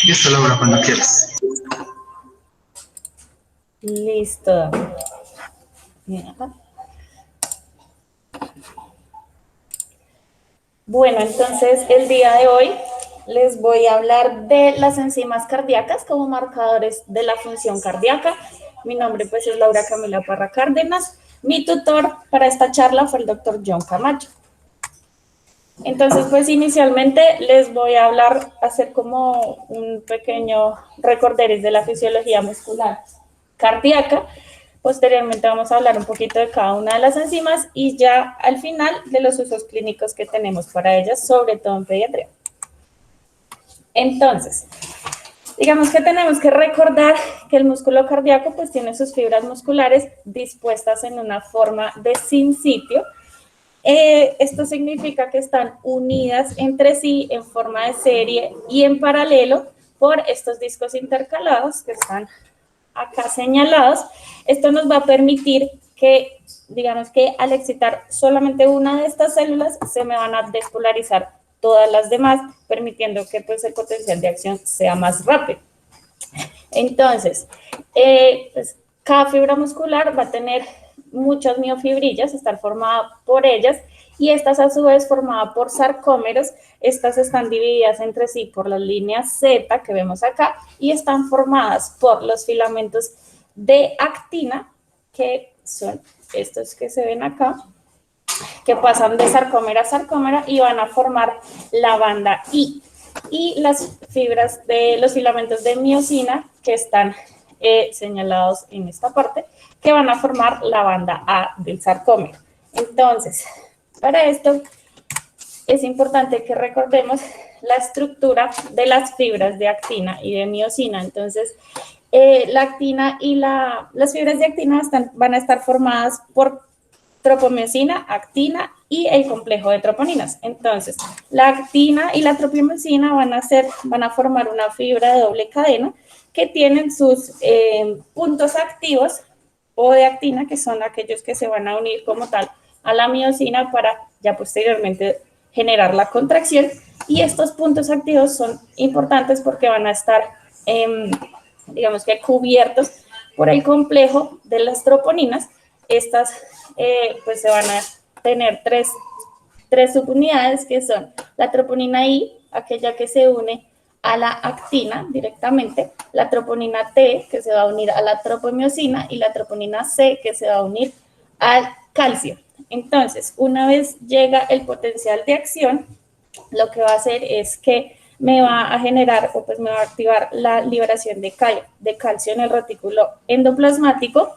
Listo, Laura, cuando quieras. Listo. Bien, acá. Bueno, entonces el día de hoy les voy a hablar de las enzimas cardíacas como marcadores de la función cardíaca. Mi nombre pues es Laura Camila Parra Cárdenas. Mi tutor para esta charla fue el doctor John Camacho. Entonces, pues inicialmente les voy a hablar, hacer como un pequeño recorderis de la fisiología muscular cardíaca. Posteriormente vamos a hablar un poquito de cada una de las enzimas y ya al final de los usos clínicos que tenemos para ellas, sobre todo en pediatría. Entonces, digamos que tenemos que recordar que el músculo cardíaco pues tiene sus fibras musculares dispuestas en una forma de sinsitio. Esto significa que están unidas entre sí en forma de serie y en paralelo por estos discos intercalados que están acá señalados. Esto nos va a permitir que, digamos que al excitar solamente una de estas células, se me van a despolarizar todas las demás, permitiendo que pues, el potencial de acción sea más rápido. Entonces, pues, cada fibra muscular va a tener muchas miofibrillas, estar formada por ellas, y estas a su vez formadas por sarcómeros. Estas están divididas entre sí por las líneas Z que vemos acá y están formadas por los filamentos de actina, que son estos que se ven acá, que pasan de sarcómera a sarcómera y van a formar la banda I. Y las fibras de los filamentos de miosina que están señalados en esta parte, que van a formar la banda A del sarcómero. Entonces, para esto es importante que recordemos la estructura de las fibras de actina y de miosina. Entonces, la actina y las fibras de actina van a estar formadas por tropomiosina, actina y el complejo de troponinas. Entonces, la actina y la tropomiosina van a formar una fibra de doble cadena que tienen sus puntos activos o de actina, que son aquellos que se van a unir como tal a la miosina para ya posteriormente generar la contracción. Y estos puntos activos son importantes porque van a estar, digamos que cubiertos por el complejo de las troponinas. Estas pues se van a tener tres subunidades que son la troponina I, aquella que se une a la actina directamente, la troponina T, que se va a unir a la tropomiosina, y la troponina C, que se va a unir al calcio. Entonces, una vez llega el potencial de acción, lo que va a hacer es que me va a generar o pues me va a activar la liberación de calcio en el retículo endoplasmático.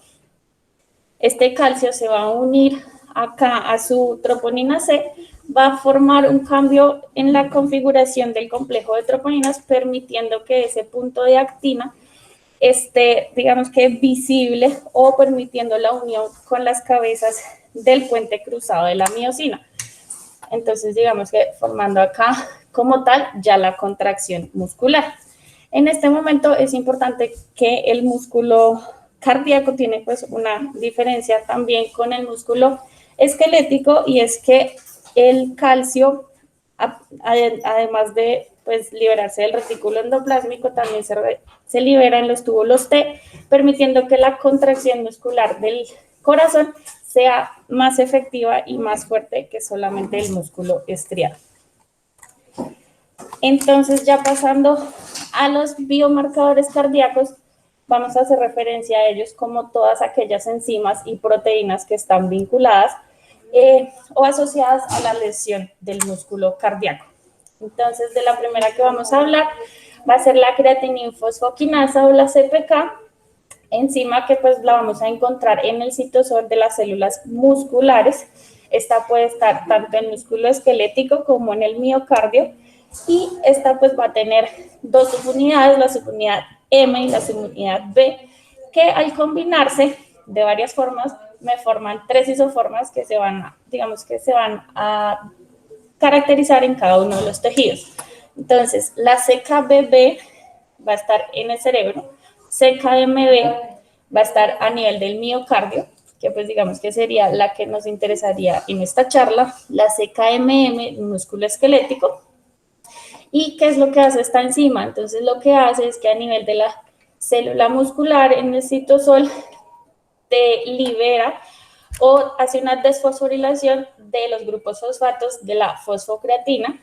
Este calcio se va a unir acá a su troponina C, va a formar un cambio en la configuración del complejo de troponinas, permitiendo que ese punto de actina esté, digamos que visible, o permitiendo la unión con las cabezas del puente cruzado de la miosina. Entonces, digamos que formando acá como tal ya la contracción muscular. En este momento es importante que el músculo cardíaco tiene pues una diferencia también con el músculo esquelético, y es que el calcio, además de pues liberarse del retículo endoplásmico, también se libera en los túbulos T, permitiendo que la contracción muscular del corazón sea más efectiva y más fuerte que solamente el músculo estriado. Entonces, ya pasando a los biomarcadores cardíacos, vamos a hacer referencia a ellos como todas aquellas enzimas y proteínas que están vinculadas o asociadas a la lesión del músculo cardíaco. Entonces, de la primera que vamos a hablar va a ser la creatininfosfoquinasa o la CPK, enzima que pues la vamos a encontrar en el citosol de las células musculares. Esta puede estar tanto en el músculo esquelético como en el miocardio, y esta pues va a tener dos subunidades, la subunidad M y la subunidad B, que al combinarse de varias formas me forman tres isoformas que se van a, digamos que se van a caracterizar en cada uno de los tejidos. Entonces, la CKBB va a estar en el cerebro, CKMB va a estar a nivel del miocardio, que pues digamos que sería la que nos interesaría en esta charla, la CKMM, músculo esquelético, ¿Y qué es lo que hace esta enzima? Entonces lo que hace es que a nivel de la célula muscular en el citosol te libera o hace una desfosforilación de los grupos fosfatos de la fosfocreatina,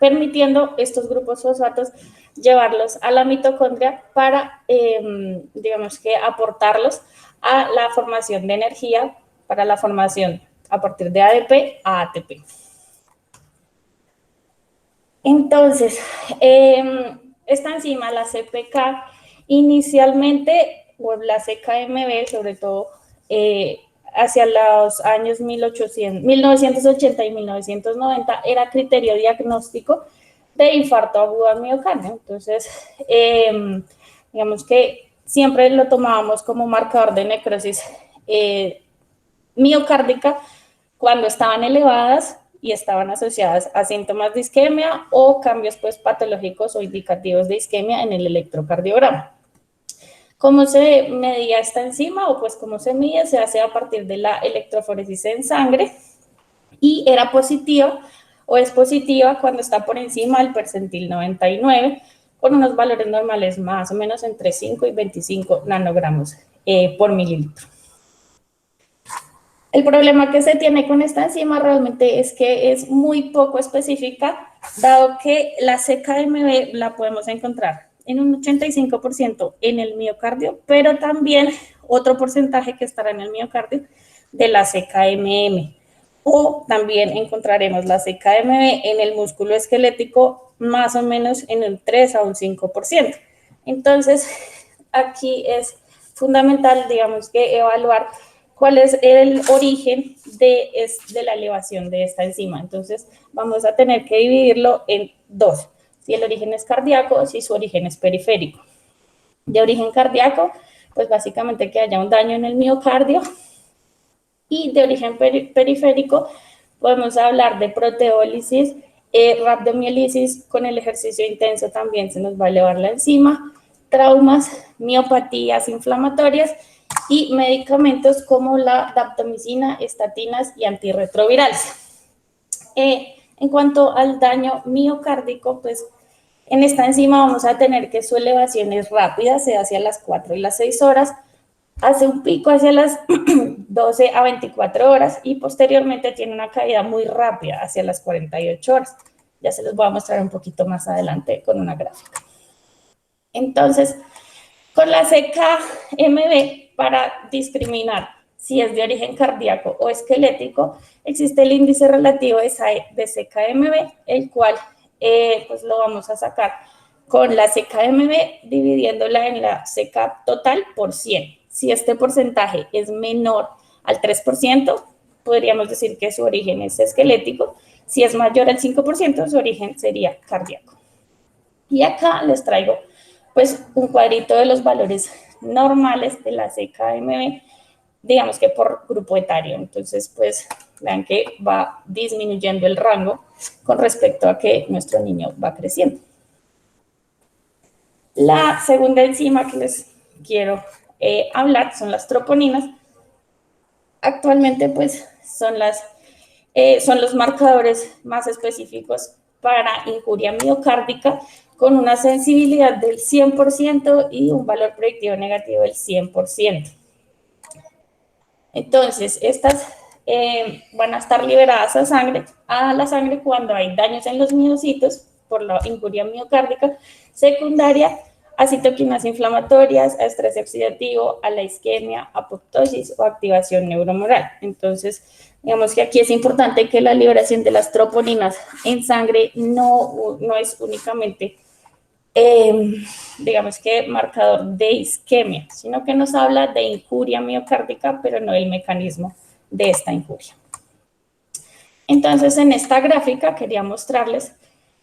permitiendo estos grupos fosfatos llevarlos a la mitocondria para, digamos que, aportarlos a la formación de energía para la formación a partir de ADP a ATP. Entonces, esta enzima, la CPK, inicialmente, o la CKMB, sobre todo, hacia los años 1980 y 1990, era criterio diagnóstico de infarto agudo al miocardio. Entonces, digamos que siempre lo tomábamos como marcador de necrosis miocárdica cuando estaban elevadas y estaban asociadas a síntomas de isquemia o cambios pues, patológicos o indicativos de isquemia en el electrocardiograma. ¿Cómo se medía esta enzima o pues cómo se mide? Se hace a partir de la electroforesis en sangre y era positiva o es positiva cuando está por encima del percentil 99 con unos valores normales más o menos entre 5 y 25 nanogramos por mililitro. El problema que se tiene con esta enzima realmente es que es muy poco específica, dado que la CKMB la podemos encontrar en un 85% en el miocardio, pero también otro porcentaje que estará en el miocardio de la CKMM. O también encontraremos la CKMB en el músculo esquelético más o menos en un 3 a un 5%. Entonces, aquí es fundamental, digamos, que evaluar cuál es el origen de la elevación de esta enzima. Entonces, vamos a tener que dividirlo en dos. Si el origen es cardíaco o si su origen es periférico. De origen cardíaco, pues básicamente que haya un daño en el miocardio. Y de origen periférico, podemos hablar de proteólisis, rhabdomiólisis, con el ejercicio intenso también se nos va a elevar la enzima, traumas, miopatías inflamatorias y medicamentos como la daptomicina, estatinas y antirretrovirales. En cuanto al daño miocárdico, pues en esta enzima vamos a tener que su elevación es rápida, se hace a las 4 y las 6 horas, hace un pico hacia las 12 a 24 horas y posteriormente tiene una caída muy rápida hacia las 48 horas. Ya se los voy a mostrar un poquito más adelante con una gráfica. Entonces, con la CKMB, para discriminar si es de origen cardíaco o esquelético, existe el índice relativo de CKMB, el cual pues lo vamos a sacar con la CKMB dividiéndola en la CK total por 100. Si este porcentaje es menor al 3%, podríamos decir que su origen es esquelético. Si es mayor al 5%, su origen sería cardíaco. Y acá les traigo pues un cuadrito de los valores normales de la CKMB, digamos que por grupo etario. Entonces, pues vean que va disminuyendo el rango con respecto a que nuestro niño va creciendo. La segunda enzima que les quiero hablar son las troponinas. Actualmente, pues, son los marcadores más específicos para injuria miocárdica con una sensibilidad del 100% y un valor predictivo negativo del 100%. Entonces, estas van a estar liberadas a la sangre cuando hay daños en los miocitos por la injuria miocárdica secundaria a citoquinas inflamatorias, a estrés oxidativo, a la isquemia, apoptosis o activación neuromoral. Entonces, digamos que aquí es importante que la liberación de las troponinas en sangre no es únicamente, digamos que marcador de isquemia, sino que nos habla de injuria miocárdica, pero no el mecanismo de esta injuria. Entonces, en esta gráfica quería mostrarles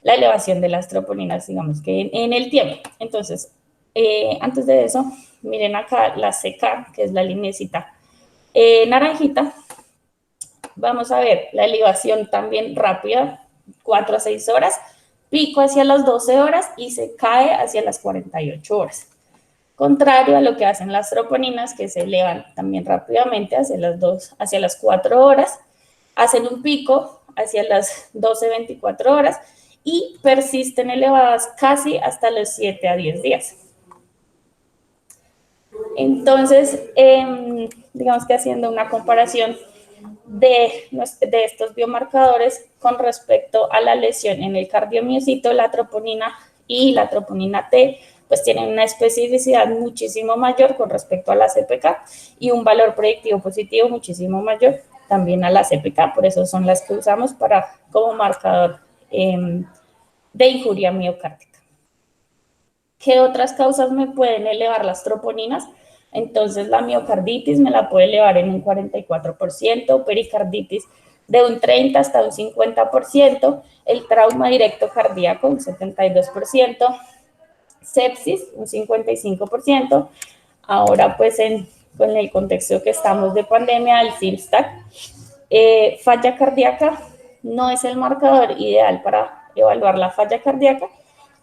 la elevación de las troponinas, digamos que en el tiempo. Entonces, antes de eso, miren acá la CK, que es la lineecita naranjita. Vamos a ver la elevación también rápida, 4 a 6 horas, pico hacia las 12 horas y se cae hacia las 48 horas. Contrario a lo que hacen las troponinas, que se elevan también rápidamente hacia las 4 horas, hacen un pico hacia las 12, 24 horas y persisten elevadas casi hasta los 7 a 10 días. Entonces, digamos que haciendo una comparación de estos biomarcadores con respecto a la lesión en el cardiomiocito, la troponina y la troponina T, pues tienen una especificidad muchísimo mayor con respecto a la CPK y un valor predictivo positivo muchísimo mayor también a la CPK, por eso son las que usamos como marcador de injuria miocárdica. ¿Qué otras causas me pueden elevar las troponinas? Entonces, la miocarditis me la puede elevar en un 44%, pericarditis de un 30 hasta un 50%, el trauma directo cardíaco un 72%, sepsis un 55%. Ahora, pues, con el contexto que estamos de pandemia, el CIMSTAC, falla cardíaca no es el marcador ideal para evaluar la falla cardíaca,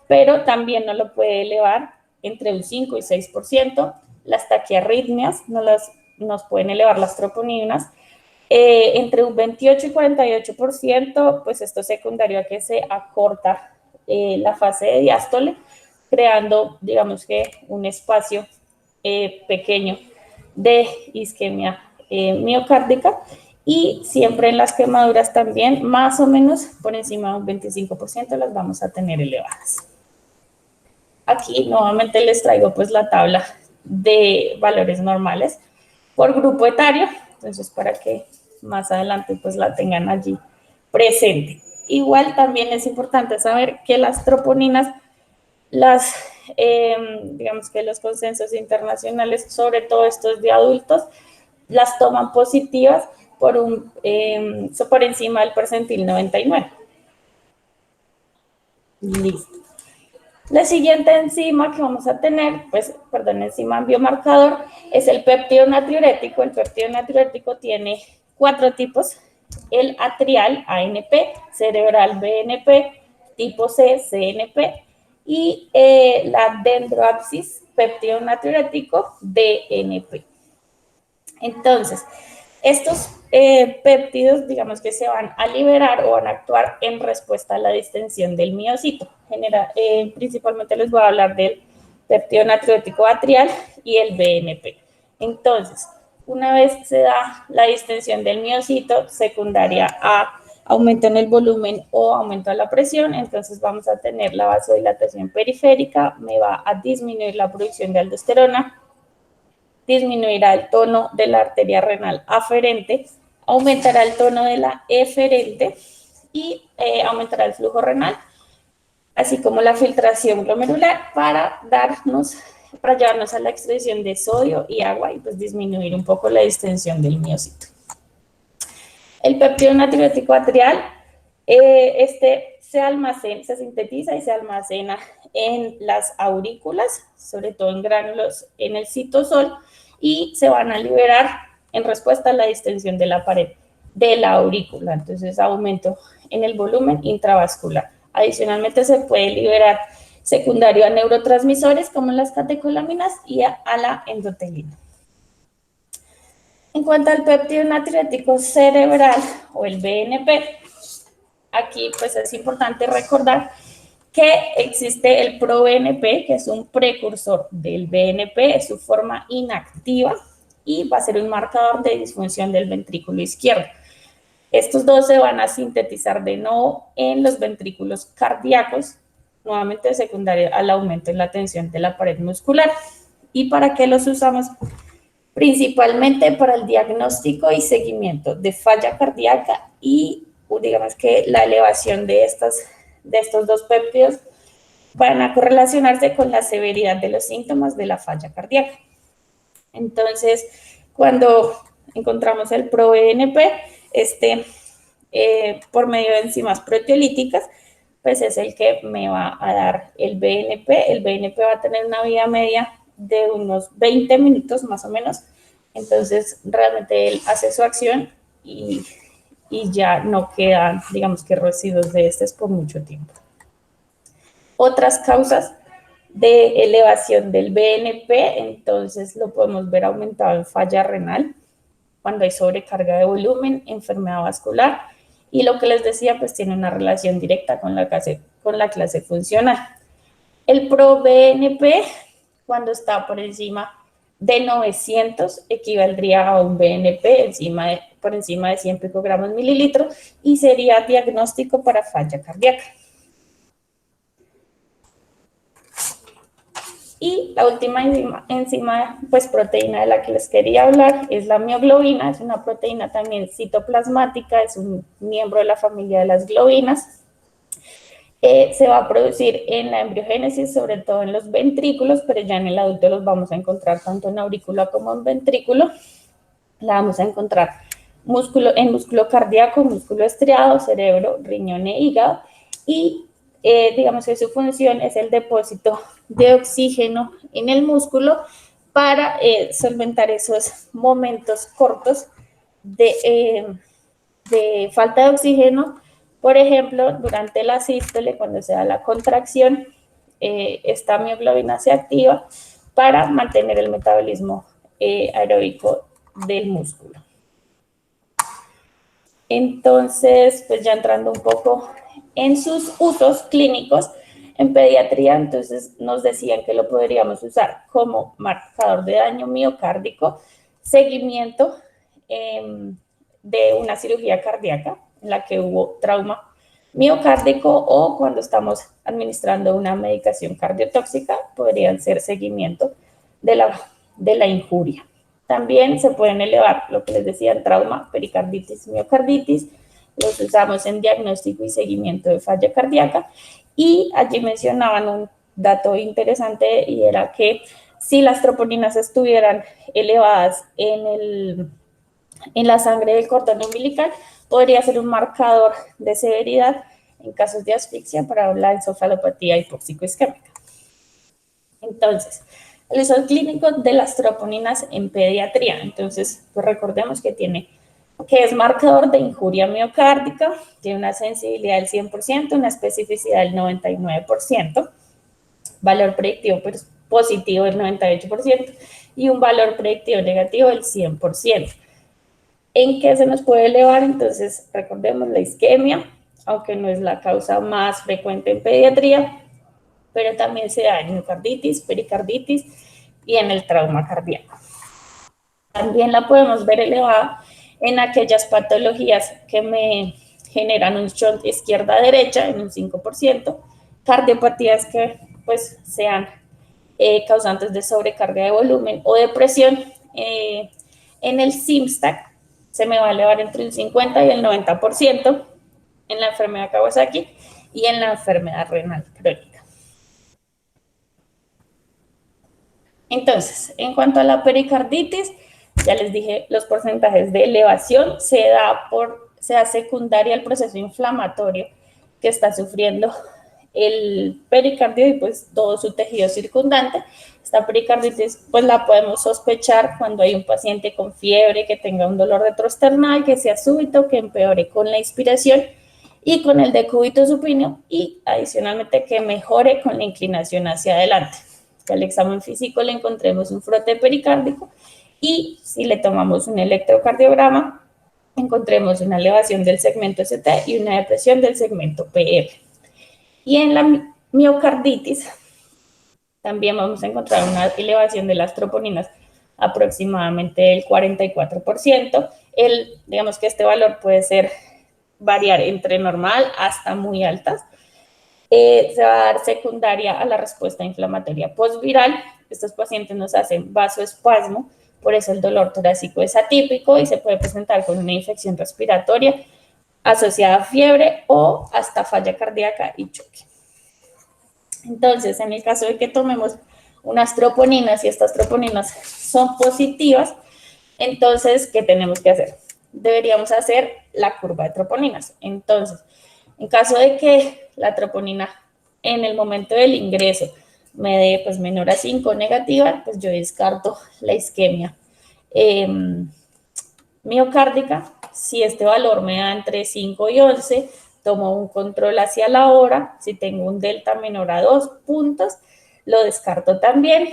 pero también no lo puede elevar entre un 5 y 6%. Las taquiarritmias nos pueden elevar las troponinas. Entre un 28 y 48%, pues esto es secundario a que se acorta la fase de diástole, creando, digamos que, un espacio pequeño de isquemia miocárdica, y siempre en las quemaduras también, más o menos por encima de un 25% las vamos a tener elevadas. Aquí nuevamente les traigo pues la tabla de valores normales por grupo etario, entonces para que más adelante pues la tengan allí presente. Igual también es importante saber que las troponinas, digamos que los consensos internacionales, sobre todo estos de adultos, las toman positivas por encima del percentil 99. Listo. La siguiente enzima que vamos a tener, enzima biomarcador, es el péptido natriurético. El péptido natriurético tiene 4 tipos: el atrial, ANP, cerebral, BNP, tipo C, CNP, y la dendroapsis, péptido natriurético, DNP. Entonces, estos péptidos, digamos que se van a liberar o van a actuar en respuesta a la distensión del miocito. Principalmente les voy a hablar del péptido natriurético atrial y el BNP. Entonces, una vez se da la distensión del miocito, secundaria a aumento en el volumen o aumento de la presión, entonces vamos a tener la vasodilatación periférica, me va a disminuir la producción de aldosterona, disminuirá el tono de la arteria renal aferente, aumentará el tono de la eferente y aumentará el flujo renal, así como la filtración glomerular para llevarnos a la excreción de sodio y agua y pues disminuir un poco la distensión del miocito. El péptido natriurético atrial, se sintetiza y se almacena en las aurículas, sobre todo en gránulos en el citosol, y se van a liberar en respuesta a la distensión de la pared de la aurícula. Entonces, aumento en el volumen intravascular. Adicionalmente, se puede liberar secundario a neurotransmisores como las catecolaminas y a la endotelina. En cuanto al péptido natriurético cerebral o el BNP, aquí pues es importante recordar que existe el proBNP, que es un precursor del BNP, es su forma inactiva y va a ser un marcador de disfunción del ventrículo izquierdo. Estos dos se van a sintetizar de nuevo en los ventrículos cardíacos, nuevamente secundario al aumento en la tensión de la pared muscular. ¿Y para qué los usamos? Principalmente para el diagnóstico y seguimiento de falla cardíaca y digamos que la elevación de estos dos péptidos van a correlacionarse con la severidad de los síntomas de la falla cardíaca. Entonces, cuando encontramos el proBNP, por medio de enzimas proteolíticas, pues es el que me va a dar el BNP. El BNP va a tener una vida media de unos 20 minutos más o menos. Entonces, realmente él hace su acción y ya no quedan, digamos que residuos de por mucho tiempo. Otras causas de elevación del BNP, entonces lo podemos ver aumentado en falla renal, cuando hay sobrecarga de volumen, enfermedad vascular y lo que les decía, pues tiene una relación directa con la clase funcional. El ProBNP, cuando está por encima de 900, equivaldría a un BNP por encima de 100 picogramos mililitro y sería diagnóstico para falla cardíaca. Y la última enzima, pues proteína de la que les quería hablar, es la mioglobina. Es una proteína también citoplasmática, es un miembro de la familia de las globinas. Se va a producir en la embriogénesis, sobre todo en los ventrículos, pero ya en el adulto los vamos a encontrar tanto en aurícula como en ventrículo. La vamos a encontrar en músculo cardíaco, músculo estriado, cerebro, riñón e hígado. Y digamos que su función es el depósito de oxígeno en el músculo para solventar esos momentos cortos de falta de oxígeno. Por ejemplo, durante la sístole, cuando se da la contracción, esta mioglobina se activa para mantener el metabolismo aeróbico del músculo. Entonces, pues ya entrando un poco en sus usos clínicos, en pediatría, entonces nos decían que lo podríamos usar como marcador de daño miocárdico, seguimiento de una cirugía cardíaca en la que hubo trauma miocárdico o cuando estamos administrando una medicación cardiotóxica, podrían ser seguimiento de la injuria. También se pueden elevar, lo que les decía, en trauma, pericarditis, miocarditis. Los usamos en diagnóstico y seguimiento de falla cardíaca. Y allí mencionaban un dato interesante y era que si las troponinas estuvieran elevadas en la sangre del cordón umbilical, podría ser un marcador de severidad en casos de asfixia para la encefalopatía hipóxico-isquémica. Entonces, el uso clínico de las troponinas en pediatría. Entonces, pues recordemos que es marcador de injuria miocárdica, tiene una sensibilidad del 100%, una especificidad del 99%, valor predictivo positivo del 98% y un valor predictivo negativo del 100%. ¿En qué se nos puede elevar? Entonces, recordemos la isquemia, aunque no es la causa más frecuente en pediatría, pero también se da en miocarditis, pericarditis y en el trauma cardíaco. También la podemos ver elevada en aquellas patologías que me generan un shunt izquierda-derecha en un 5%, cardiopatías que pues sean causantes de sobrecarga de volumen o de presión. En el SIMSTAC se me va a elevar entre un 50 y el 90% en la enfermedad Kawasaki y en la enfermedad renal crónica. Entonces, en cuanto a la pericarditis, ya les dije los porcentajes de elevación, se da secundaria al proceso inflamatorio que está sufriendo el pericardio y pues todo su tejido circundante. Esta pericarditis pues la podemos sospechar cuando hay un paciente con fiebre, que tenga un dolor retroesternal, que sea súbito, que empeore con la inspiración y con el decúbito supinio y adicionalmente que mejore con la inclinación hacia adelante. Que al examen físico le encontremos un frote pericárdico y si le tomamos un electrocardiograma encontremos una elevación del segmento ST y una depresión del segmento PL. Y en la miocarditis también vamos a encontrar una elevación de las troponinas aproximadamente del 44%. Digamos que este valor puede variar entre normal hasta muy altas. Se va a dar secundaria a la respuesta inflamatoria postviral. Estos pacientes nos hacen vasoespasmo, por eso el dolor torácico es atípico y se puede presentar con una infección respiratoria asociada a fiebre o hasta falla cardíaca y choque. Entonces, en el caso de que tomemos unas troponinas y estas troponinas son positivas, entonces, ¿qué tenemos que hacer? Deberíamos hacer la curva de troponinas. Entonces, en caso de que la troponina en el momento del ingreso me dé pues menor a 5 negativa, pues yo descarto la isquemia miocárdica. Si este valor me da entre 5 y 11, tomo un control hacia la hora. Si tengo un delta menor a 2 puntos, lo descarto también.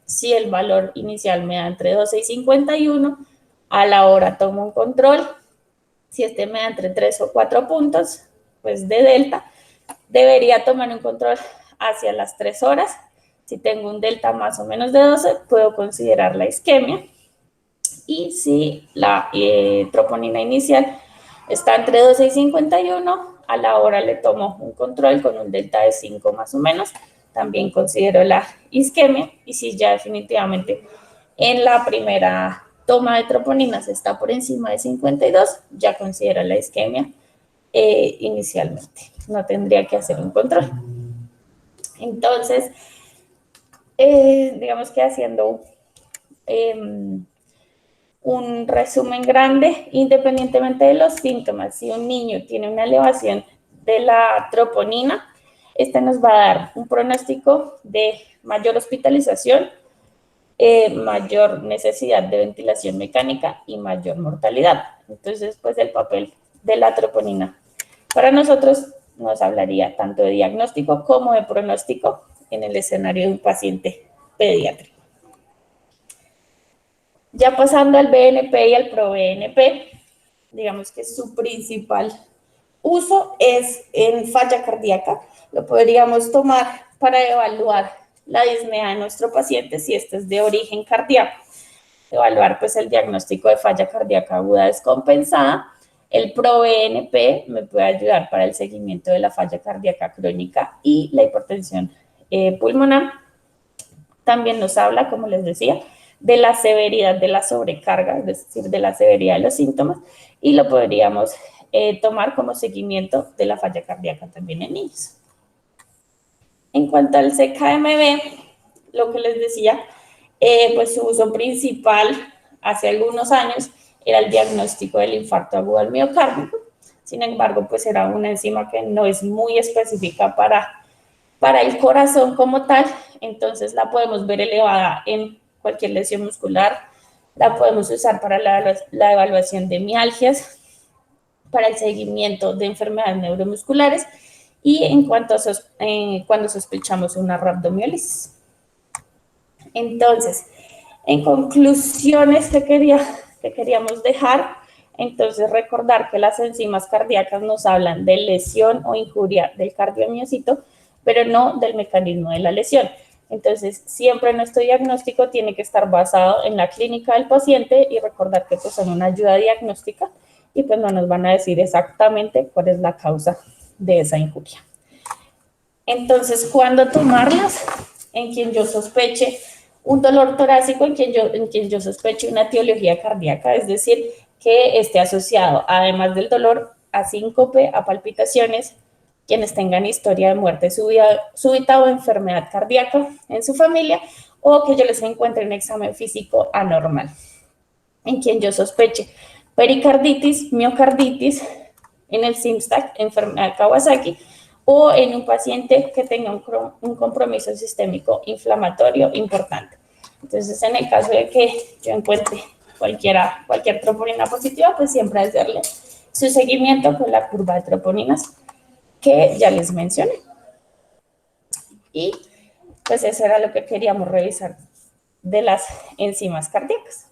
Si el valor inicial me da entre 12 y 51, a la hora tomo un control. Si este me da entre 3 o 4 puntos, pues de delta, debería tomar un control hacia las 3 horas. Si tengo un delta más o menos de 12, puedo considerar la isquemia. Y si la troponina inicial está entre 12 y 51, a la hora le tomo un control con un delta de 5 más o menos. También considero la isquemia. Y si ya definitivamente en la primera toma de troponinas está por encima de 52, ya considero la isquemia inicialmente. No tendría que hacer un control. Entonces, digamos que haciendo un resumen grande, independientemente de los síntomas, si un niño tiene una elevación de la troponina, este nos va a dar un pronóstico de mayor hospitalización, mayor necesidad de ventilación mecánica y mayor mortalidad. Entonces, pues el papel de la troponina para nosotros nos hablaría tanto de diagnóstico como de pronóstico en el escenario de un paciente pediátrico. Ya pasando al BNP y al ProBNP, digamos que su principal uso es en falla cardíaca. Lo podríamos tomar para evaluar la disnea de nuestro paciente si este es de origen cardíaco. Evaluar pues el diagnóstico de falla cardíaca aguda descompensada. El ProBNP me puede ayudar para el seguimiento de la falla cardíaca crónica y la hipertensión pulmonar. También nos habla, como les decía, de la severidad de la sobrecarga, es decir, de la severidad de los síntomas, y lo podríamos tomar como seguimiento de la falla cardíaca también en niños. En cuanto al CKMB, lo que les decía, pues su uso principal hace algunos años era el diagnóstico del infarto agudo al miocardio. Sin embargo, pues era una enzima que no es muy específica para el corazón como tal, entonces la podemos ver elevada en cualquier lesión muscular, la podemos usar para la evaluación de mialgias, para el seguimiento de enfermedades neuromusculares y en cuanto cuando sospechamos una rhabdomiólisis. Entonces, en conclusiones que queríamos dejar, entonces recordar que las enzimas cardíacas nos hablan de lesión o injuria del cardiomiocito, pero no del mecanismo de la lesión. Entonces, siempre nuestro diagnóstico tiene que estar basado en la clínica del paciente y recordar que pues, son una ayuda diagnóstica y pues no nos van a decir exactamente cuál es la causa de esa injuria. Entonces, ¿cuándo tomarlas? En quien yo sospeche un dolor torácico, en quien yo sospeche una etiología cardíaca, es decir, que esté asociado, además del dolor, a síncope, a palpitaciones, quienes tengan historia de muerte súbita o enfermedad cardíaca en su familia, o que yo les encuentre un examen físico anormal. En quien yo sospeche pericarditis, miocarditis, en el SIMSTAC, enfermedad Kawasaki, o en un paciente que tenga un compromiso sistémico inflamatorio importante. Entonces, en el caso de que yo encuentre cualquier troponina positiva, pues siempre hacerle su seguimiento con la curva de troponinas que ya les mencioné. Y pues eso era lo que queríamos revisar de las enzimas cardíacas.